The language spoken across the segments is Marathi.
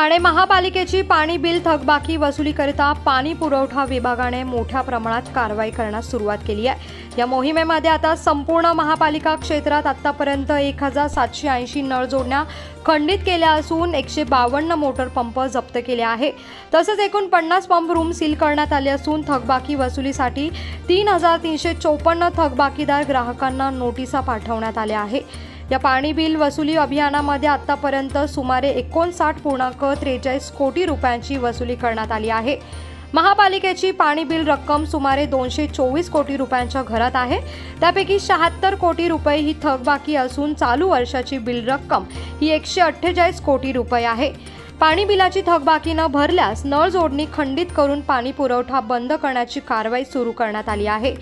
ठाणे महापालिकेची पाणी बिल थकबाकी वसुलीकरिता पाणी पुरवठा विभागाने मोठ्या प्रमाणात कारवाई करण्यास सुरुवात केली आहे। या मोहिमेमध्ये आता संपूर्ण महापालिका क्षेत्रात आतापर्यंत 1780 नळ जोडण्या खंडित केल्या असून 152 मोटर पंप जप्त केले आहे। तसेच एकूण 50 पंप रूम सील करण्यात आले असून थकबाकी वसुलीसाठी 3354 थकबाकीदार ग्राहकांना नोटिसा पाठवण्यात आल्या आहे। या पाणी बिल वसुली अभियानामध्ये आतापर्यंत सुमारे 59.43 कोटी रुपयांची वसुली करण्यात आली आहे। महापालिकेची पाणी बिल रक्कम सुमारे 224 कोटी रुपयांच्या घरात आहे। त्यापैकी 76 कोटी रुपये ही थकबाकी असून चालू वर्षाची बिल रक्कम ही 148 कोटी रुपये आहे। पाणी बिलाची थकबाकी न भरल्यास नळ जोडणी खंडित करून पाणी पुरवठा बंद करण्याची कारवाई सुरू करण्यात आली आहे।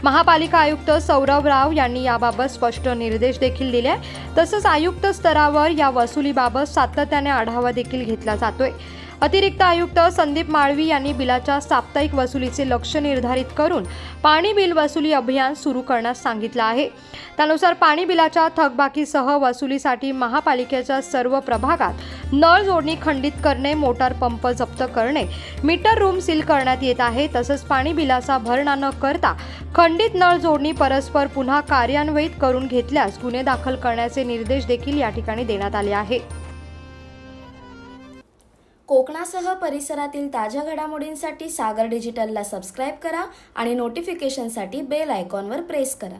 महापालिका आयुक्त सौरभ राव यांनी याबाबत स्पष्ट निर्देश देखील दिले। तसंच आयुक्त स्तरावर या वसुलीबाबत सातत्याने आढावा देखील घेतला जातोय। अतिरिक्त आयुक्त संदीप माळवी यांनी बिलाच्या साप्ताहिक वसुलीचे लक्ष्य निर्धारित करून पाणी बिल वसुली अभियान सुरू करण्यास सांगितलं आहे। त्यानुसार पाणी बिलाच्या थकबाकीसह वसुलीसाठी महापालिकेच्या सर्व प्रभागात नळ जोडणी खंडित करणे, मोटार पंप जप्त करणे, मीटर रूम सील करण्यात येत आहे। तसंच पाणी बिलाचा भरणा न करता खंडित नळ जोडणी परस्पर पुन्हा कार्यान्वित करून घेतल्यास गुन्हे दाखल करण्याचे निर्देश देखील या ठिकाणी देण्यात आले आहे। कोकणासह परिसरातील ताज्या घडामोडींसाठी सागर डिजिटलला सबस्क्राईब करा आणि नोटिफिकेशनसाठी बेल आयकॉनवर प्रेस करा।